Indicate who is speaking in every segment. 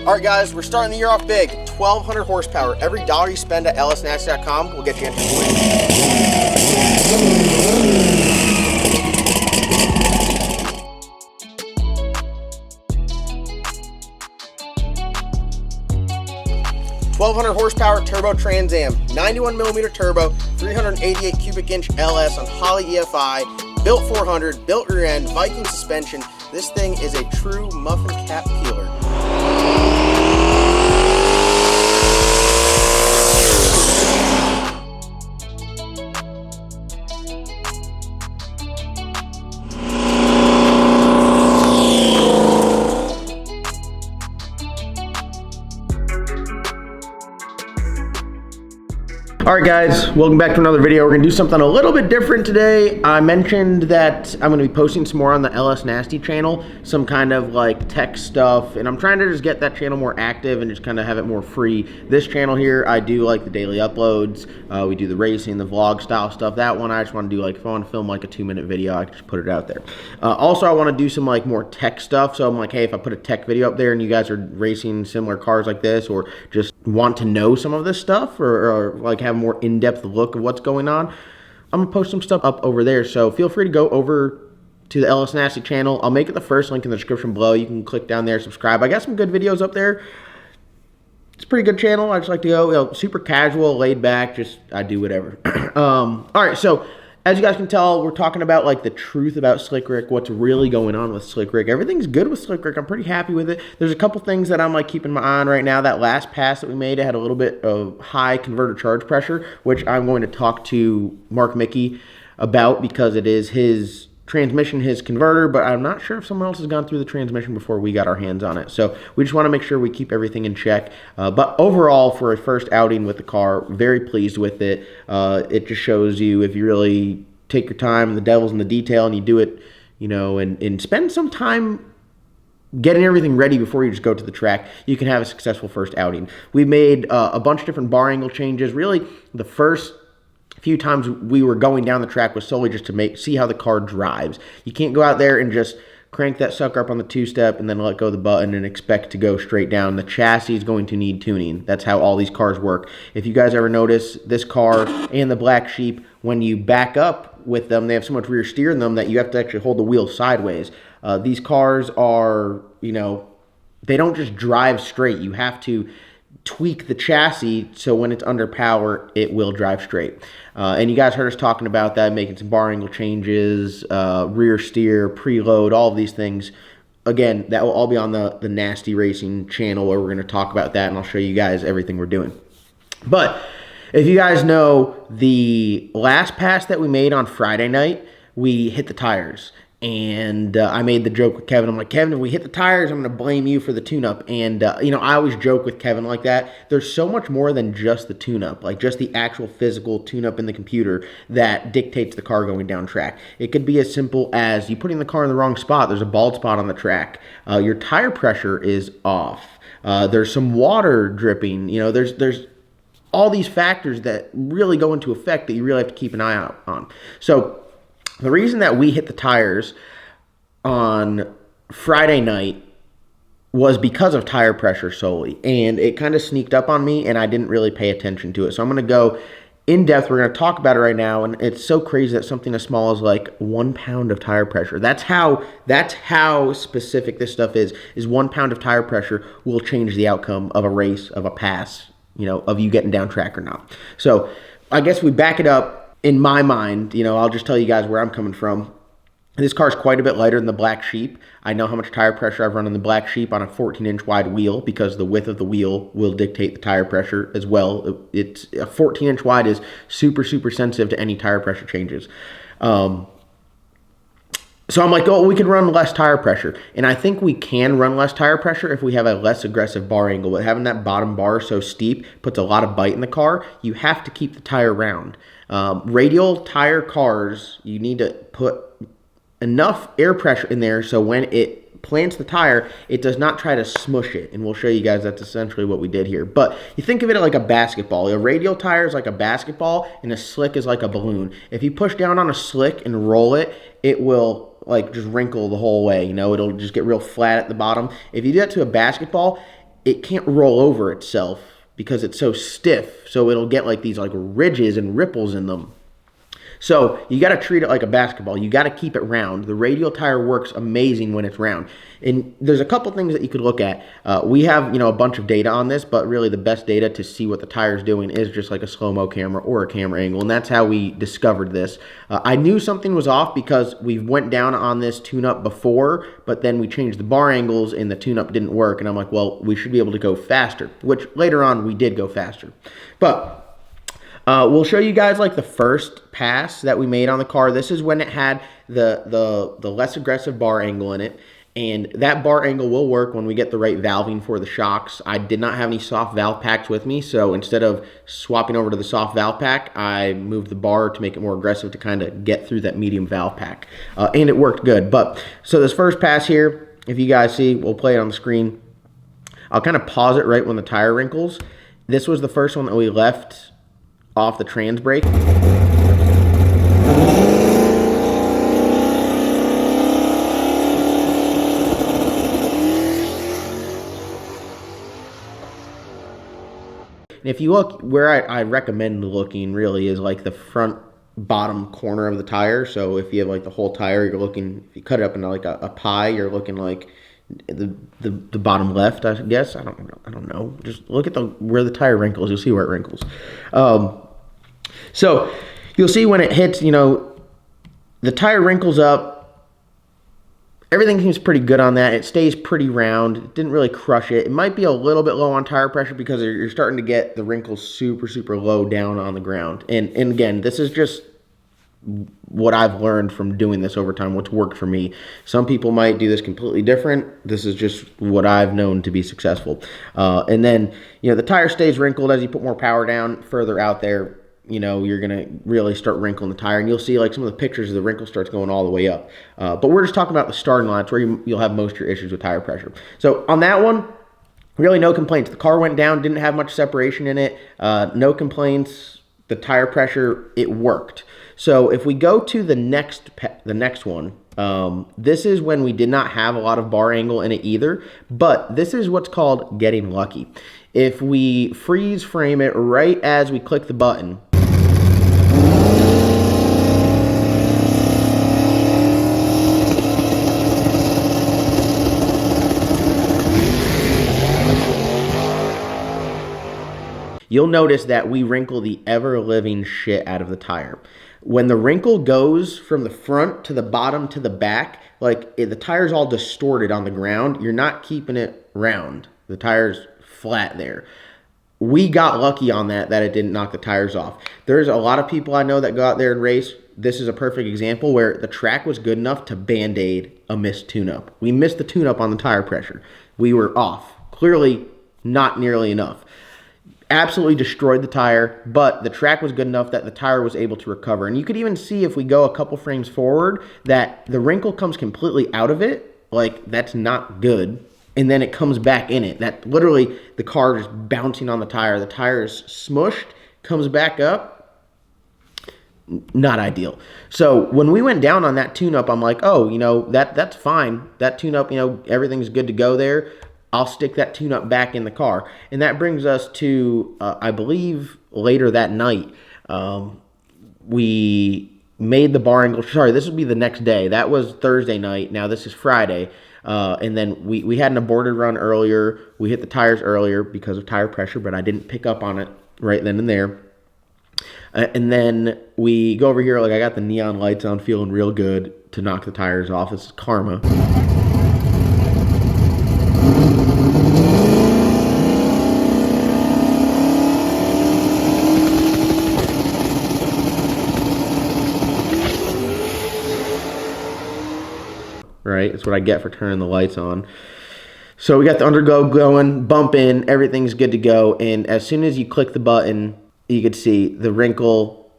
Speaker 1: All right, guys, we're starting the year off big. 1,200 horsepower. Every dollar you spend at lsnasty.com will get you entered to win. horsepower turbo Trans Am, 91mm turbo, 388 cubic inch LS on HOLLEY EFI, built 400, built rear end, Viking suspension. This thing is a true muffin cap peeler. Alright guys, welcome back to another video. We're going to do something a little bit different today. I mentioned that I'm going to be posting some more on the LS Nasty channel, some kind of like tech stuff, and I'm trying to just get that channel more active and just kind of have it more free. This channel here, I do like the daily uploads. We do the racing, the vlog style stuff. That one I just want to do, like if I want to film like a 2-minute video, I can just put it out there. Also, I want to do some like more tech stuff, so I'm like, hey, if I put a tech video up there and you guys are racing similar cars like this, or just want to know some of this stuff, or like have more in-depth look of what's going on, I'm gonna post some stuff up over there, so feel free to go over to the LS Nasty channel. I'll make it the first link in the description below. You can click down there, subscribe. I got some good videos up there. It's a pretty good channel. I just like to go, you know, super casual, laid back, just I do whatever. All right, so as you guys can tell, we're talking about like the truth about Slick Rick, what's really going on with Slick Rick. Everything's good with Slick Rick. I'm pretty happy with it. There's a couple things that I'm like keeping my eye on right now. That last pass that we made, it had a little bit of high converter charge pressure, which I'm going to talk to Mark Mickey about because it is his transmission, his converter, but I'm not sure if someone else has gone through the transmission before we got our hands on it. So we just want to make sure we keep everything in check. But overall, for a first outing with the car, very pleased with it. It just shows you if you really take your time, the devil's in the detail, and you do it, you know, and spend some time getting everything ready before you just go to the track, you can have a successful first outing. We made a bunch of different bar angle changes. Really, the first few times we were going down the track was solely just to see how the car drives. You can't go out there and just crank that sucker up on the two-step and then let go of the button and expect to go straight down. The chassis is going to need tuning. That's how all these cars work. If you guys ever notice, this car and the Black Sheep, when you back up with them, they have so much rear steer in them that you have to actually hold the wheel sideways. These cars are, you know, they don't just drive straight. You have to tweak the chassis so when it's under power, it will drive straight. And you guys heard us talking about that, making some bar angle changes, rear steer, preload, all of these things. Again, that will all be on the Nasty Racing channel where we're going to talk about that, and I'll show you guys everything we're doing. But if you guys know, the last pass that we made on Friday night, we hit the tires. And I made the joke with Kevin. I'm like, Kevin, if we hit the tires, I'm going to blame you for the tune-up. And, you know, I always joke with Kevin like that. There's so much more than just the tune-up, like just the actual physical tune-up in the computer that dictates the car going down track. It could be as simple as you putting the car in the wrong spot. There's a bald spot on the track. Your tire pressure is off. There's some water dripping. You know, there's all these factors that really go into effect that you really have to keep an eye out on. So the reason that we hit the tires on Friday night was because of tire pressure solely, and it kind of sneaked up on me, and I didn't really pay attention to it. So I'm going to go in depth. We're going to talk about it right now, and it's so crazy that something as small as like 1 pound of tire pressure. That's how specific this stuff is 1 pound of tire pressure will change the outcome of a race, of a pass, you know, of you getting down track or not. So I guess we back it up. In my mind, you know, I'll just tell you guys where I'm coming from. This car is quite a bit lighter than the Black Sheep. I know how much tire pressure I've run on the Black Sheep on a 14-inch wide wheel because the width of the wheel will dictate the tire pressure as well. It's a 14-inch wide is super, super sensitive to any tire pressure changes. So I'm like, oh, we could run less tire pressure. And I think we can run less tire pressure if we have a less aggressive bar angle. But having that bottom bar so steep puts a lot of bite in the car. You have to keep the tire round. Radial tire cars, you need to put enough air pressure in there so when it plants the tire, it does not try to smush it. And we'll show you guys that's essentially what we did here. But you think of it like a basketball. A radial tire is like a basketball, and a slick is like a balloon. If you push down on a slick and roll it, it will like just wrinkle the whole way. You know, it'll just get real flat at the bottom. If you do that to a basketball, it can't roll over itself because it's so stiff. So it'll get like these like ridges and ripples in them. So you got to treat it like a basketball. You got to keep it round. The radial tire works amazing when it's round. And there's a couple things that you could look at. We have, a bunch of data on this, but really the best data to see what the tire's doing is just like a slow-mo camera or a camera angle, and that's how we discovered this. I knew something was off because we went down on this tune-up before, but then we changed the bar angles and the tune-up didn't work, and I'm like, well, we should be able to go faster, which later on we did go faster. But we'll show you guys like the first pass that we made on the car. This is when it had the less aggressive bar angle in it. And that bar angle will work when we get the right valving for the shocks. I did not have any soft valve packs with me, so instead of swapping over to the soft valve pack, I moved the bar to make it more aggressive to kind of get through that medium valve pack. And it worked good. But so this first pass here, if you guys see, we'll play it on the screen. I'll kind of pause it right when the tire wrinkles. This was the first one that we left off the trans brake. And if you look, where I recommend looking really is like the front bottom corner of the tire. So if you have like the whole tire, you're looking, if you cut it up into like a pie, you're looking like the bottom left, I guess. I don't know. Just look at where the tire wrinkles. You'll see where it wrinkles. So you'll see when it hits, the tire wrinkles up. Everything seems pretty good on that. It stays pretty round. It didn't really crush it. It might be a little bit low on tire pressure because you're starting to get the wrinkles super, super low down on the ground. And again, this is just what I've learned from doing this over time, what's worked for me. Some people might do this completely different. This is just what I've known to be successful. And then, the tire stays wrinkled as you put more power down further out there. You're going to really start wrinkling the tire, and you'll see like some of the pictures of the wrinkle starts going all the way up. But we're just talking about the starting line. It's where you'll have most of your issues with tire pressure. So on that one, really no complaints. The car went down, didn't have much separation in it. No complaints. The tire pressure, it worked. So if we go to the next one, this is when we did not have a lot of bar angle in it either, but this is what's called getting lucky. If we freeze frame it right as we click the button, you'll notice that we wrinkle the ever-living shit out of the tire. When the wrinkle goes from the front to the bottom to the back, like the tire's all distorted on the ground, you're not keeping it round. The tire's flat there. We got lucky on that it didn't knock the tires off. There's a lot of people I know that go out there and race. This is a perfect example where the track was good enough to band-aid a missed tune-up. We missed the tune-up on the tire pressure. We were off. Clearly not nearly enough. Absolutely destroyed the tire, but the track was good enough that the tire was able to recover. And you could even see if we go a couple frames forward that the wrinkle comes completely out of it. Like, that's not good. And then it comes back in it. That literally the car is bouncing on the tire. The tire is smushed, comes back up. Not ideal. So when we went down on that tune-up, I'm like, oh, that's fine. That tune-up, everything's good to go there. I'll stick that tune-up back in the car. And that brings us to, I believe, later that night. We made the bar angle. Sorry, this would be the next day. That was Thursday night. Now this is Friday. And then we had an aborted run earlier. We hit the tires earlier because of tire pressure, but I didn't pick up on it right then and there. And then we go over here. Like, I got the neon lights on, feeling real good to knock the tires off. It's karma. Right? That's what I get for turning the lights on. So we got the underglow going, bump in, everything's good to go. And as soon as you click the button, you could see the wrinkle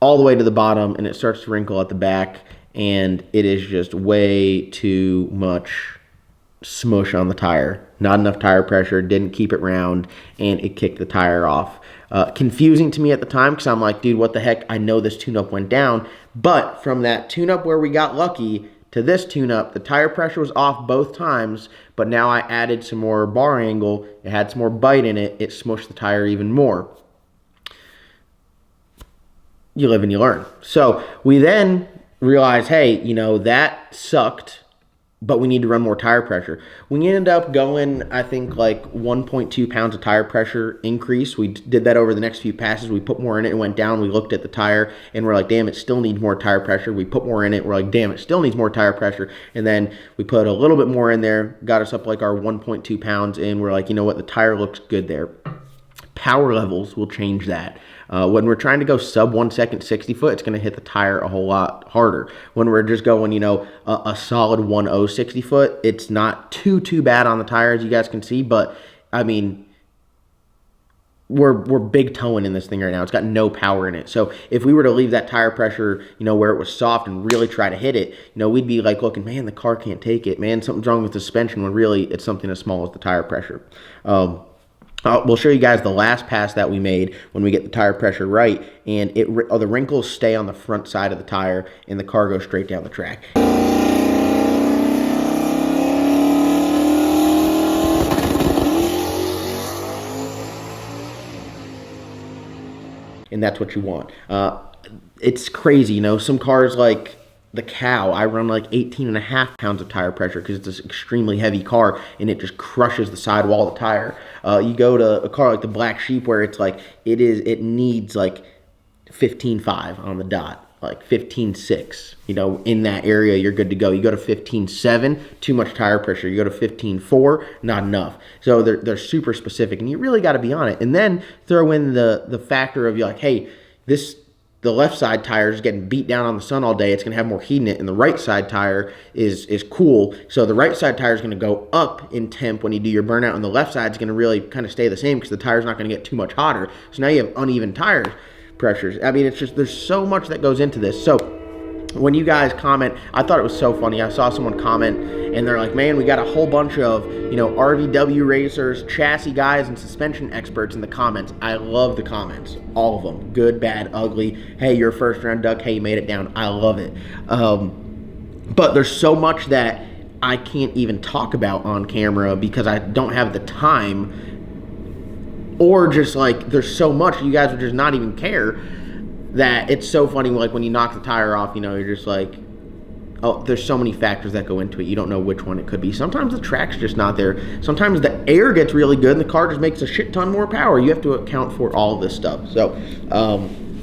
Speaker 1: all the way to the bottom, and it starts to wrinkle at the back. And it is just way too much smush on the tire. Not enough tire pressure, didn't keep it round, and it kicked the tire off. Confusing to me at the time because I'm like, dude, what the heck? I know this tune-up went down. But from that tune-up where we got lucky to this tune-up, the tire pressure was off both times, but now I added some more bar angle. It had some more bite in it. It smushed the tire even more. You live and you learn. So we then realized, hey, you know, that sucked, but we need to run more tire pressure. We ended up going, I think, like 1.2 pounds of tire pressure increase. We did that over the next few passes. We put more in it and went down. We looked at the tire and we're like, damn, it still needs more tire pressure. We put more in it. We're like, damn, it still needs more tire pressure. And then we put a little bit more in there, got us up like our 1.2 pounds, and we're like, you know what, the tire looks good there. Power levels will change that. When we're trying to go sub 1 second 60 foot, it's going to hit the tire a whole lot harder. When we're just going, you know, a solid 1.0 60 foot, it's not too bad on the tire, as you guys can see. But I mean, we're big towing in this thing right now. It's got no power in it. So if we were to leave that tire pressure, you know, where it was soft and really try to hit it, you know, we'd be like looking, man, the car can't take it. Man, something's wrong with the suspension, when really it's something as small as the tire pressure. We'll show you guys the last pass that we made when we get the tire pressure right, and the wrinkles stay on the front side of the tire, and the car goes straight down the track. And that's what you want. It's crazy, you know, some cars like the Cow, I run like 18.5 pounds of tire pressure because it's this extremely heavy car and it just crushes the sidewall of the tire. You go to a car like the Black Sheep where it's like, it needs like 15.5 on the dot, like 15.6, you know, in that area you're good to go. You go to 15.7, too much tire pressure. You go to 15.4, not enough. So they're super specific and you really got to be on it. And then throw in the factor of, you're like, hey, the left side tire is getting beat down on the sun all day. It's going to have more heat in it. And the right side tire is cool. So the right side tire is going to go up in temp when you do your burnout. And the left side is going to really kind of stay the same because the tire is not going to get too much hotter. So now you have uneven tire pressures. I mean, it's just, there's so much that goes into this. So when you guys comment, I thought it was so funny. I saw someone comment and they're like, man, we got a whole bunch of, you know, RVW racers, chassis guys, and suspension experts in the comments. I love the comments, all of them, good, bad, ugly. Hey, you're a first round duck. Hey, you made it down. I love it. But there's so much that I can't even talk about on camera because I don't have the time, or just like, there's so much you guys would just not even care. That it's so funny, like when you knock the tire off, you know, you're just like, oh, there's so many factors that go into it. You don't know which one it could be. Sometimes the track's just not there. Sometimes the air gets really good and the car just makes a shit ton more power. You have to account for all of this stuff. So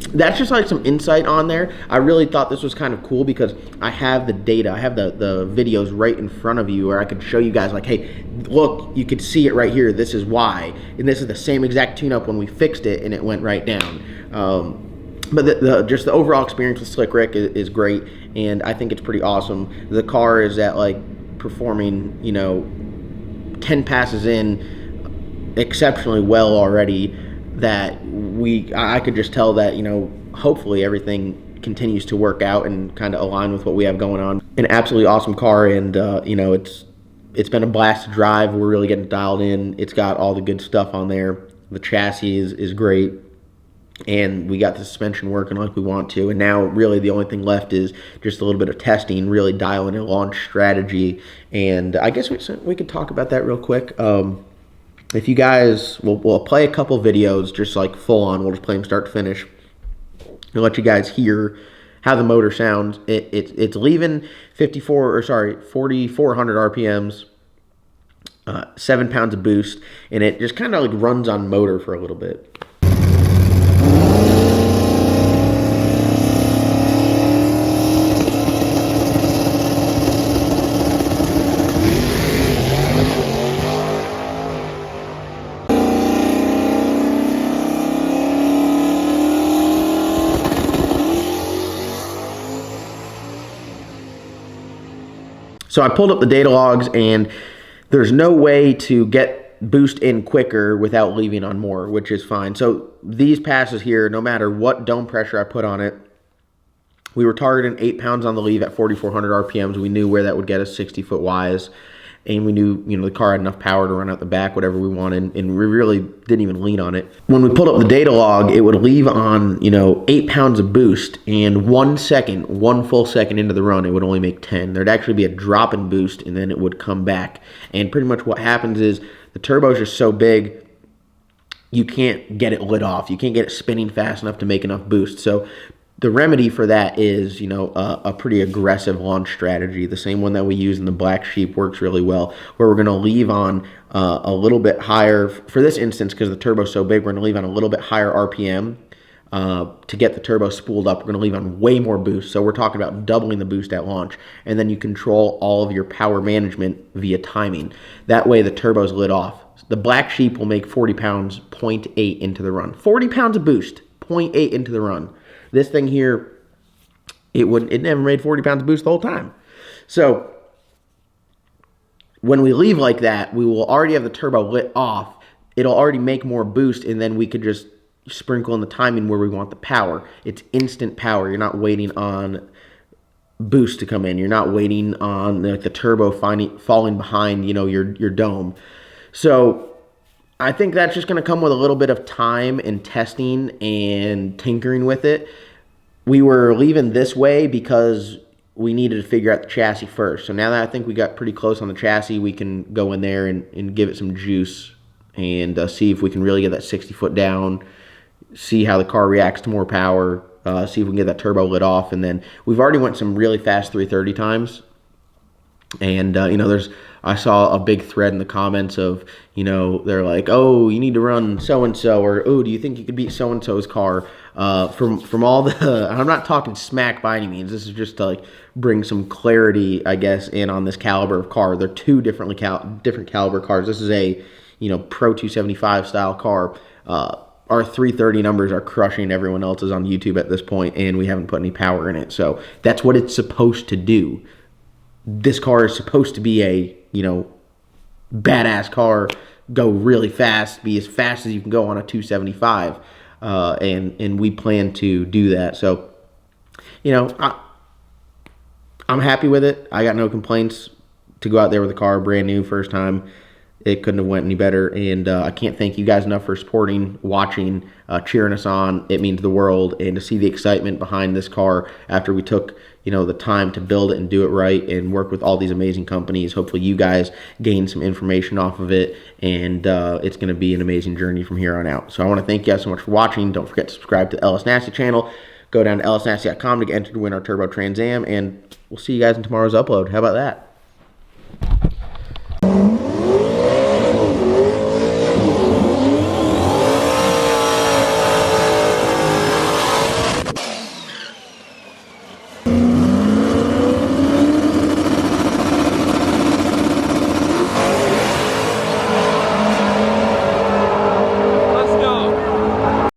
Speaker 1: that's just like some insight on there. I really thought this was kind of cool because I have the data. I have the videos right in front of you where I could show you guys like, hey, look, you could see it right here. This is why. And this is the same exact tune-up when we fixed it and it went right down. But just the overall experience with Slick Rick is great, and I think it's pretty awesome. The car is at like performing, you know, 10 passes in exceptionally well already, that I could just tell that, you know, hopefully everything continues to work out and kind of align with what we have going on. An absolutely awesome car, and you know, it's been a blast to drive. We're really getting dialed in. It's got all the good stuff on there. The chassis is great. And we got the suspension working like we want to. And now really the only thing left is just a little bit of testing, really dialing in launch strategy. And I guess we could talk about that real quick. If you guys, we'll play a couple videos just like full on. We'll just play them start to finish. I'll let you guys hear how the motor sounds. It's leaving 4,400 RPMs, 7 pounds of boost. And it just kind of like runs on motor for a little bit. So I pulled up the data logs, and there's no way to get boost in quicker without leaving on more, which is fine. So these passes here, no matter what dome pressure I put on it, we were targeting 8 pounds on the leave at 4,400 RPMs. We knew where that would get us 60 foot wise. and we knew, you know, the car had enough power to run out the back, whatever we wanted, and we really didn't even lean on it. When we pulled up the data log, it would leave on, you know, 8 pounds of boost, and 1 second, 1 full second into the run, it would only make 10. There'd actually be a drop in boost, and then it would come back. And pretty much what happens is the turbo is just so big, you can't get it lit off. You can't get it spinning fast enough to make enough boost. So the remedy for that is, you know, a pretty aggressive launch strategy. The same one that we use in the Black Sheep works really well, where we're going to leave on a little bit higher. For this instance, because the turbo's so big, we're going to leave on a little bit higher RPM to get the turbo spooled up. We're going to leave on way more boost. So we're talking about doubling the boost at launch. And then you control all of your power management via timing. That way the turbo's lit off. The Black Sheep will make 40 pounds, 0.8 into the run. 40 pounds of boost, 0.8 into the run. This thing here, it never made 40 pounds of boost the whole time. So when we leave like that, we will already have the turbo lit off. It'll already make more boost, and then we could just sprinkle in the timing where we want the power. It's instant power. You're not waiting on boost to come in. You're not waiting on the turbo falling behind, you know, your dome. So I think that's just going to come with a little bit of time and testing and tinkering with it. We were leaving this way because we needed to figure out the chassis first. So now that I think we got pretty close on the chassis, we can go in there and give it some juice and see if we can really get that 60 foot down, see how the car reacts to more power, see if we can get that turbo lit off. And then we've already went some really fast 330 times. And, you know, I saw a big thread in the comments of, you know, they're like, oh, you need to run so-and-so, or, oh, do you think you could beat so-and-so's car? From all the, I'm not talking smack by any means. This is just to, like, bring some clarity, I guess, in on this caliber of car. They're two different caliber cars. This is a, you know, Pro 275 style car. Our 330 numbers are crushing everyone else's on YouTube at this point, and we haven't put any power in it. So that's what it's supposed to do. This car is supposed to be a, you know, badass car, go really fast, be as fast as you can go on a 275, and we plan to do that. So, you know, I'm happy with it. I got no complaints to go out there with a car brand new, first time. It couldn't have went any better, and I can't thank you guys enough for supporting, watching, cheering us on. It means the world, and to see the excitement behind this car after we took, you know, the time to build it and do it right and work with all these amazing companies. Hopefully you guys gain some information off of it, and it's going to be an amazing journey from here on out. So I want to thank you guys so much for watching. Don't forget to subscribe to the LS Nasty channel. Go down to lsnasty.com to get entered to win our Turbo Trans Am, and we'll see you guys in tomorrow's upload. How about that?